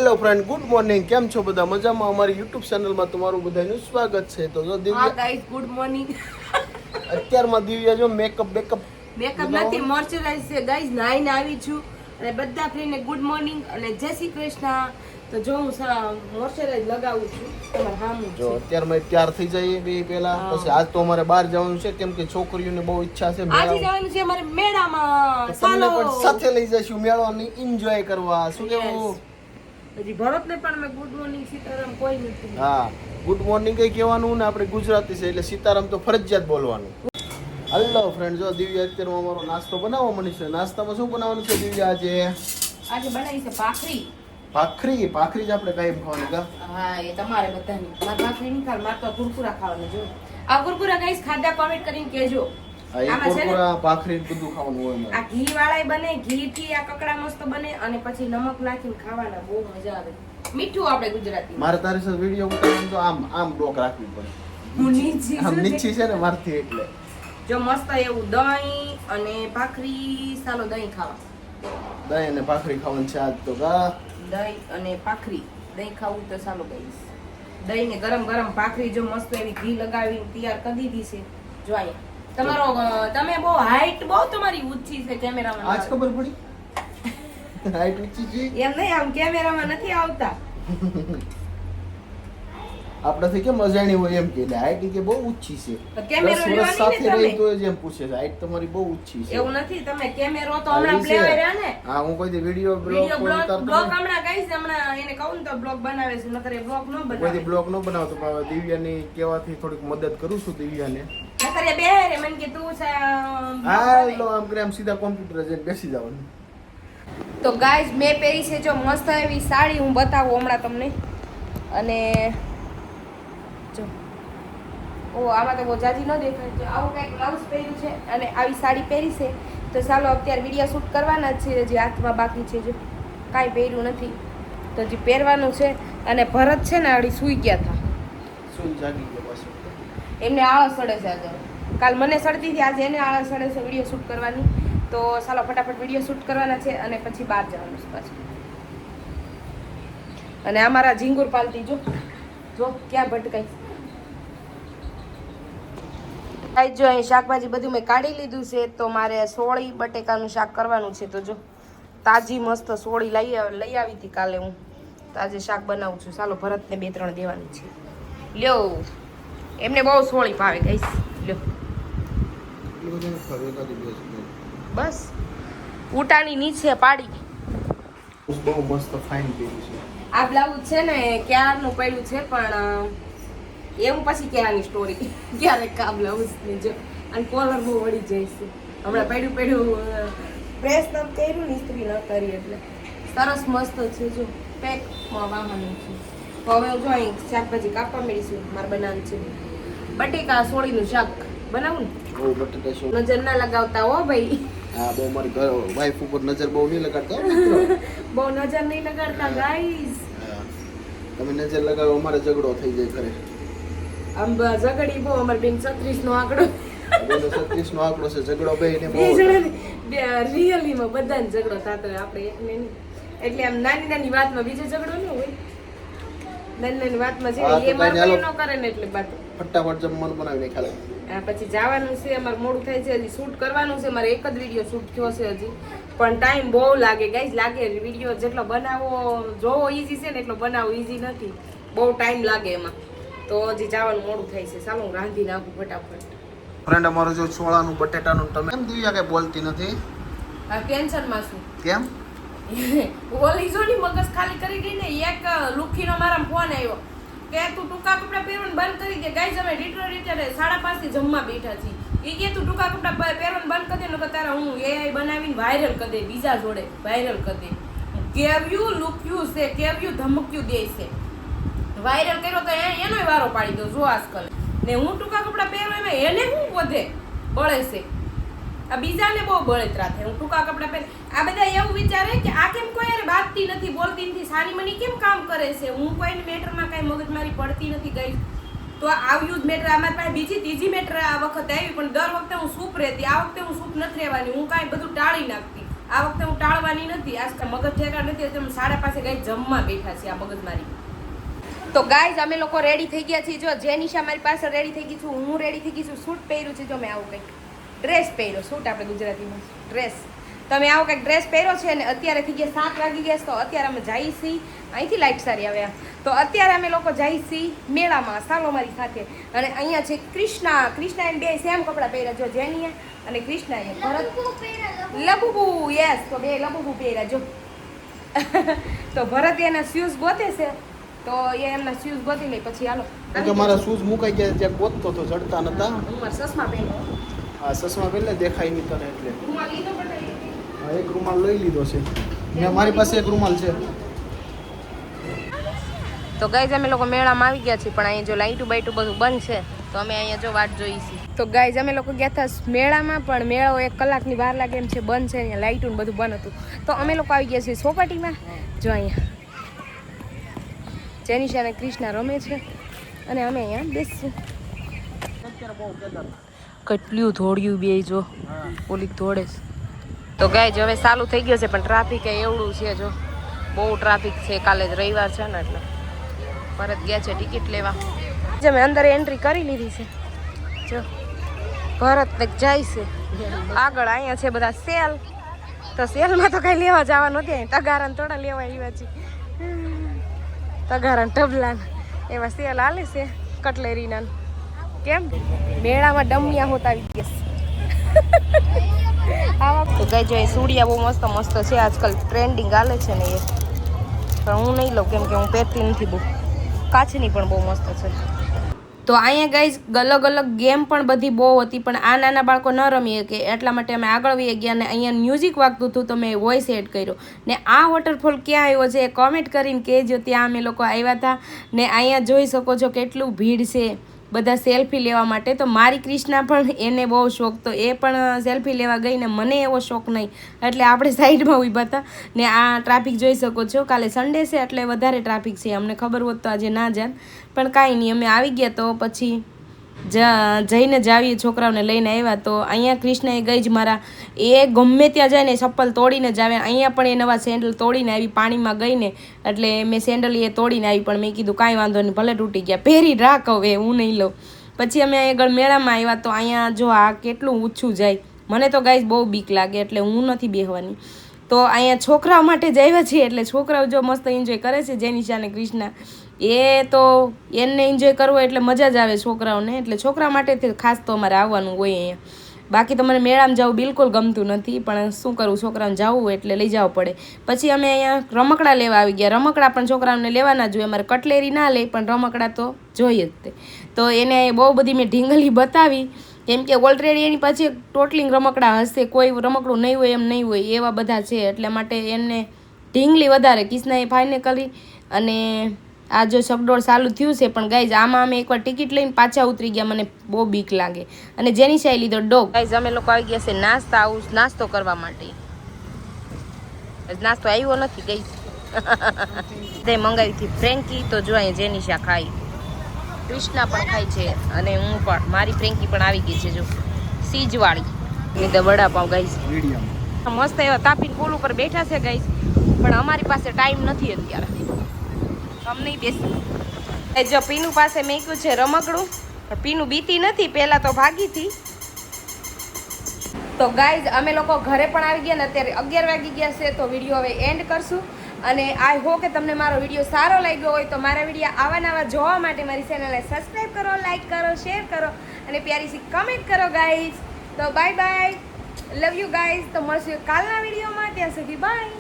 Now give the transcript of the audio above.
Hello friend, good morning. કેમ છો બધા? મજામાં? અમારી યુટ્યુબ ચેનલમાં તમારું બધાનું સ્વાગત છે. તો જો હા દિવ્યા ગાઈસ, ગુડ મોર્નિંગ. અત્યારમાં દિવ્યા જો મેકઅપ મેકઅપ નથી, મોઇશ્ચરાઇઝ છે ગાઈસ. નાઈને આવી છું અને બધા ફ્રેન્ડને ગુડ મોર્નિંગ અને જય શ્રી કૃષ્ણ. તો જો હું મોઇશ્ચરાઇઝ લગાવું છું તમારા સામે. જો અત્યારમાં તૈયાર થઈ જઈએ બે પહેલા. પછી આજ તો અમારે બહાર જવાનું છે કેમ કે છોકરીઓને બહુ ઈચ્છા છે આજે જવાનું છે અમારે મેળામાં. તમને ચાલો પણ સાથે લઈ જઈશું મેળાની એન્જોય કરવા. શું કેવું? હજી ભરતને પણ મેં ગુડ મોર્નિંગ સીતારામ કોઈ નથી. હા, ગુડ મોર્નિંગ કઈ કહેવાનું ને, આપણે ગુજરાતી છે એટલે સીતારામ તો ફરજિયાત બોલવાનું. હલો ફ્રેન્ડ, જો દિવ્યા અત્યારમાં અમારો નાસ્તો બનાવવા મળી છે. નાસ્તામાં શું બનાવવાનું છે દિવ્યા આજે? આજે બનાવી છે ભાખરી. ભાખરી જ આપણે કાયમ ખાવાની કા? હા, એ તમારે બધાની. મારે ભાખરી નહીં ખાવા, મારે તો કુરકુરા ખાવાના. જો આ કુરકુરા ગાઈસ ખાધા કોમેન્ટ કરીને કહેજો. આ એક કુરકુરા ભાખરી બધું ખાવાનું હોય અમારે. આ ઘી વાળાય બને, ઘી થી આ કકડા મસ્ત બને અને પછી નમક નાખીને ખાવાના બહુ મજા આવે. મીઠું આપણે ગુજરાતી. મારે તારી સાથે વિડિયો ઉતારવાનો તો આમ ડોક રાખવી પડે. હું નીચી આમ નીચી છે ને મારથી એટલે. જો મસ્ત એવું દહીં અને ભાખરી. ચાલો દહીં ખાવા. દહીં અને ભાખરી ખાવાનું છે આજ તો કા? દહીં અને ભાખરી. દહીં ખાવું તો ચાલો ગાઈસ. દહીં ને ગરમ ગરમ ભાખરી જો મસ્ત એવી ઘી લગાવીને તૈયાર કરી દીધી છે. જો અહીંયા તમારો તમે બહુ હાઈટ બહુ તમારી ઊંચી છે કેમેરામાં. આજ ખબર પડી હાઈટ ઊંચી છે એમ નહીં, આમ કેમેરામાં નથી આવતા. આપણાથી કેમ અજાણી હોય એમ કે હાઈટ કે બહુ ઊંચી છે. કેમેરો 10 વર્ષ લેવાની સાથે ને રહી તમે. તો જ એમ પૂછે છે હાઈટ તમારી બહુ ઊંચી છે. એવું નથી, તમે કેમેરો તો હમણાં પ્લે કર્યા ને. હા, હું કોઈ દી વિડિયો વિડિયો બ્લોગ ઉતારતો હમણાં ગાઈસ, હમણાં એને કહું ને તો બ્લોગ બનાવે છે, નકર એ બ્લોગ ન કોઈ બનાવે. દી બ્લોગ ન બનાવતો, પણ દિવ્યાની કહેવાથી થોડીક મદદ કરું છું દિવ્યાને. નકર એ બેહે મને કે તું હા, લો આમ કરે આમ સીધા કોમ્પ્યુટર જઈને બેસી જવાનું. તો ગાઈસ, મેં પહેરી છે જો મસ્ત એવી સાડી. હું બતાવું હમણાં તમને. અને જો આમાં તો બહુ જાજી ન દેખાય. જો આવું કંઈક બ્લાઉઝ પહેર્યું છે અને આવી સાડી પહેરી છે. તો ચાલો અત્યારે વિડીયો શૂટ કરવાના જ છે. હજી હાથમાં બાકી છે. જો કાંઈ પહેર્યું નથી તો હજી પહેરવાનું છે. અને ભરત છે ને અડી સૂઈ ગયા હતા. શું જાગી ગયો પાછો? એમને આળસ સડે છે આજે. કાલ મને સડતી હતી, આજે એને આળસ સડે છે વિડીયો શૂટ કરવાની. તો ચાલો ફટાફટ વિડીયો શૂટ કરવાના છે અને પછી બહાર જવાનું છે પાછું. અને અમારા ઝીંગુર પાલતી જો ક્યાં ભટકાઈ. જો અહીં શાકભાજી બધું મેં કાઢી લીધું છે. તો મારે સોળી બટેકાનું શાક કરવાનું છે. તો જો તાજી મસ્ત સોળી લઈ આવી હતી કાલે. હું તો આજે શાક બનાવું છું. ચાલો ભરતને 2-3 દેવાની છે. લ્યો, એમને બહુ સોળી ભાવે ગઈશ. લ્યો બસ ઉટાની નીચે પાડી. બહુ મસ્ત ફાઇન પહેર્યું છે. આ બ્લાઉઝ છે ને ક્યારનું પડ્યું છે, પણ એવું પછી ક્યાંની સ્ટોરી ક્યારેક આ બ્લાઉઝ ની. જો અને કોલર બહુ વળી જાય છે. હમણાં પડ્યું પ્રેસ ન કર્યું ને ઇસ્ત્રી ન કરી એટલે સરસ મસ્ત છે. જો પેક વાહવાનું છે. તો હવે જો અહીં શાકભાજી કાપવા મળીશું. મારે બનાવવાનું છે બટેકા સોળીનું શાક બનાવું ને. બહુ બટેટા સોળ. નજર ના લગાવતા હો ભાઈ. હા, બહુ મારી ઘર વાઈફ ઉપર નજર બહુ નહીં લગાડતા હો મિત્રો. બહુ નજર નહીં લગાડતા ગાઈસ. હા, તમે નજર લગાવો અમારે ઝઘડો થઈ જાય ઘરે. આમ ઝઘડી બહુ. અમારે બેન 36 નો આંકડો. 36 નો આંકડો છે. ઝઘડો બેયને બે બહુ. જણાને રિયલીમાં બધાને ઝઘડો થતો હોય, આપણે એકને નહીં. એટલે આમ નાની નાની વાતમાં બીજો ઝઘડો ન હોય. નાની નાની વાતમાં છે હા, તો એ મારું કાંઈ કોઈ ન કરે ને એટલે બાત. ફટાફટ જમવાનું બનાવીને ખાલે. પછી જવાનું છે. અમારે મોડું થાય છે. હજી શૂટ કરવાનું છે. મારે એક જ વિડીયો શૂટ થયો છે હજી, પણ ટાઈમ બહુ લાગે ગાઈસ. લાગે વિડીયો જેટલો બનાવવો જોવો ઈઝી છે ને એટલો બનાવવો ઈઝી નથી. બહુ ટાઈમ લાગે એમાં. તો હજી જવાનું મોડું થાય છે. ચાલો હું રાંધી નાખું ફટાફટ. ફ્રેન્ડ, અમારો જો છોળાનું બટેટાનું તમે કેમ દિવ્યા કઈ બોલતી નથી? આ ટેન્શનમાં છું. કેમ? ઓલી જો ની મગજ ખાલી કરી ગઈ ને. એક લુખીનો મારા ફોન આવ્યો કે તું ટૂંકા કપડા પહેરવાનું બંધ કરી દે. ગાઈસ, અમે રીટરે 5:30 થી જમવા બેઠા છીએ. એ કે તું ટૂંકા કપડા પહેરવાનું બંધ કરી દે ને તારા હું એઆઈ બનાવીને વાયરલ કરી દે. બીજા જોડે વાયરલ કરી દે. કેવ્યું લુખ્યું છે, કેવ્યું ધમક્યું દે છે. વાયરલ કર્યો તો એનો વારો પાડી દો. જો આજકાલ ને હું ટૂંકા કપડા પહેરું એમાં એને શું વધે બળે છે. આ બીજાને બહુ બળતરા થાય. હું ટૂંકા કપડા પહેર. આ બધા એવું વિચારે કે આ કેમ કોઈ યાર બાતતી નથી, બોલતી નથી, સાની મની કેમ કામ કરે છે. હું કોઈ મેટરમાં કઈ મગજમારી પડતી નથી ગઈ. તો આવ્યું જ મેટર. અમારી પાસે બીજી ત્રીજી મેટર આ વખત આવી, પણ દર વખતે હું સૂપ રહેતી. આ વખતે હું સૂપ નથી રહેવાની. હું કાંઈ બધું ટાળી નાખતી. આ વખતે હું ટાળવાની નથી. આજકાલ મગજ ઠેકાણ નથી એટલે અમે સાડા પાસે ગાય જમવા બેઠા છીએ. આ મગજ મારી તો ગાઈઝ અમે લોકો રેડી થઈ ગયા છીએ. જો જેનિશા મારી પાસે રેડી થઈ ગઈ છું, હું રેડી થઈ ગઈ છું. સૂટ પહેર્યું છે. જો મેં આવું કંઈક ડ્રેસ પહેર્યો. સૂટ આપણે ગુજરાતીમાં ડ્રેસ. તમે આવો કંઈક ડ્રેસ પહેર્યો છે. અને અત્યારે થઈ ગયા 7 વાગી ગયા. તો અત્યારે અમે જઈએ છીએ. અહીંથી લાઈટ સારી આવે. તો અત્યારે અમે લોકો જઈએ છીએ મેળામાં. ચાલો મારી સાથે. અને અહીંયા છે કૃષ્ણા એને બે સેમ કપડાં પહેર્યા. જો જેનિયા અને કૃષ્ણાએ ભરત લબુબુ. યસ, તો બે લબુબુ પહેર્યા. જો તો ભરત એના શૂઝ ગોતે છે. તો એ એમના શૂઝ ગોતી લઈ પછી હાલો. કે મારા શૂઝ મુકાઈ ગયા ત્યાં ગોતતો તો ચડતા નતા. હું મારા ચશ્મા પહેર્યો. હા, ચશ્મા પહેલે દેખાય નહીં તને એટલે. રૂમાલ લીધો પણ હા, એક રૂમાલ લઈ લીધો છે. મેં મારી પાસે એક રૂમાલ છે. તો ગાઈઝ અમે લોકો મેળામાં આવી ગયા છીએ. પણ અહીંયા જો લાઈટું બાઈટું બધું બંધ છે. તો અમે અહીંયા જો વાટ જોઈ છીએ. તો ગાઈઝ અમે લોકો ગયા હતા મેળામાં. પણ મેળો 1 કલાકની વાર લાગે એમ છે. બંધ છે. અહીંયા લાઈટું ને બધું બંધ હતું. તો અમે લોકો આવી ગયા છીએ સોપાટીમાં. જો અહીંયા જેનિશા અને કૃષ્ણા રમે છે. અને અમે અહીંયા બેસીશું. કેટલું દોડ્યું બે જો પોલીસ દોડે છે. તો ગાઈઝ હવે ચાલુ થઈ ગયો છે. પણ ટ્રાફિક એવડું છે. જો બહુ ટ્રાફિક છે. કાલે જ રવિવાર છે ને એટલે પરત ગયા છે ટિકિટ લેવા. જે મેં અંદર એન્ટ્રી કરી લીધી છે. જો ભરત ને જાય છે આગળ. અહીંયા છે બધા સેલ. તો સેલમાં તો કઈ લેવા જવા નથી. અહીં તગારા થોડા લેવા આવ્યા છે. તગારા ટબલા એવા સેલ હાલે છે કટલેરીના. કેમ મેળામાં ડમિયા હોતા આવી ગયા. તો કઈ જો સુડિયા બહુ મસ્ત મસ્ત છે. આજકાલ ટ્રેન્ડિંગ હાલે છે ને એ. પણ હું નહીં લઉં કેમ કે હું પહેરતી નથી બહુ. કાચની પણ બહુ મસ્ત છે. તો અહીંયા ગાઈઝ અલગ અલગ ગેમ પણ બધી બહુ હતી. પણ આ નાના બાળકો ન રમી શકે એટલા માટે અમે આગળ વહી ગયા. અને અહીંયા મ્યુઝિક વાગતું હતું તો મેં વોઇસ એડ કર્યો. ને આ વોટરફોલ ક્યાં આવ્યો છે એ કોમેન્ટ કરીને કહેજો. ત્યાં અમે લોકો આવ્યા હતા. ને અહીંયા જોઈ શકો છો કેટલું ભીડ છે બધા સેલ્ફી લેવા માટે. તો મારી કૃષ્ણા પણ એને બહુ શોખ. તો એ પણ સેલ્ફી લેવા ગઈ ને મને એવો શોખ નહીં એટલે આપણે સાઈડમાં ઊભા હતા. ને આ ટ્રાફિક જોઈ શકો છો. કાલે સન્ડે છે એટલે વધારે ટ્રાફિક છે. અમને ખબર હોત તો આજે ના જાત. પણ કાંઈ નહીં અમે આવી ગયા. તો પછી જઈને જ આવીએ. છોકરાઓને લઈને આવ્યા. તો અહીંયા કૃષ્ણાએ ગઈ જ મારા એ ગમે ત્યાં જાય ને ચપ્પલ તોડીને જ આવે. અહીંયા પણ એ નવા સેન્ડલ તોડીને આવી. પાણીમાં ગઈ ને એટલે મેં સેન્ડલ એ તોડીને આવી. પણ મેં કીધું કાંઈ વાંધો નહીં ભલે તૂટી ગયા પહેરી રાખ હવે હું નહીં લઉં. પછી અમે આગળ મેળામાં આવ્યા. તો અહીંયા જો આ કેટલું ઊંચું જાય. મને તો ગાઈઝ બહુ બીક લાગે એટલે હું નથી બેહવાની. તો અહીંયા છોકરાઓ માટે જ આવ્યા છીએ એટલે છોકરાઓ જો મસ્ત એન્જોય કરે છે. જેનિશા અને કૃષ્ણા એ તો એને એન્જોય કરવો એટલે મજા જ આવે છોકરાઓને. એટલે છોકરા માટે ખાસ તો અમારે આવવાનું હોય અહીંયા. બાકી તો મને મેળામાં જવું બિલકુલ ગમતું નથી. પણ શું કરું છોકરાઓને જવું હોય એટલે લઈ જવું પડે. પછી અમે અહીંયા રમકડા લેવા આવી ગયા. રમકડા પણ છોકરાઓને લેવાના જોઈએ. અમારે કટલેરી ના લે પણ રમકડા તો જોઈએ જ તે. તો એને બહુ બધી મેં ઢીંગલી બતાવી. કેમ કે ઓલરેડી એની પછી ટોટલિંગ રમકડા હશે. કોઈ રમકડું નહીં હોય એમ નહીં હોય એવા બધા છે. એટલે માટે એને ઢીંગલી વધારે કિસનાએ ફાઇનલ કરી. અને આ જો સગડોળ ચાલુ થયું છે. પણ ગાઈઝ આમાં અમે એકવાર ટિકિટ લઈને પાછા ઉતરી ગયા. મને બહુ બીક લાગે. અને જેનિશાએ લીધો ડોગ. ગાઈઝ અમે લોકો આવી ગયા છે નાસ્તો કરવા માટે. નાસ્તો આવ્યો નથી ગાઈઝ. તે મંગાવી હતી ફ્રેન્કી. તો જો અહીંયા જેનિશા ખાઈ. કૃષ્ણા પણ ખાય છે. અને હું પણ મારી ફ્રેન્કી પણ આવી ગઈ છે. જો સીજવાળી લીધે વડાપાવ ગાઈઝ. મસ્ત એવા તાપીને પુલ ઉપર બેઠા છે ગાઈઝ. પણ અમારી પાસે ટાઈમ નથી અત્યારે. આમ નહીં બેસી. જો પીનું પાસે મેક્યું છે રમકડું. પીનું બીતી નથી. પહેલા તો ભાગી હતી. તો ગાઈઝ અમે લોકો ઘરે પણ આવી ગયા ને અત્યારે 11 વાગી ગયા છે. તો વિડીયો હવે એન્ડ કરશું. અને આઈ હોપ કે તમને મારો વિડીયો સારો લાગ્યો હોય તો મારા વિડીયો આવા નવા જોવા માટે મારી ચેનલને સબસ્ક્રાઈબ કરો, લાઈક કરો, શેર કરો અને પ્યારી સી કમેન્ટ કરો ગાઈઝ. તો bye bye, love you guys. તો મળશું કાલના વિડીયોમાં. ત્યાં સુધી બાય.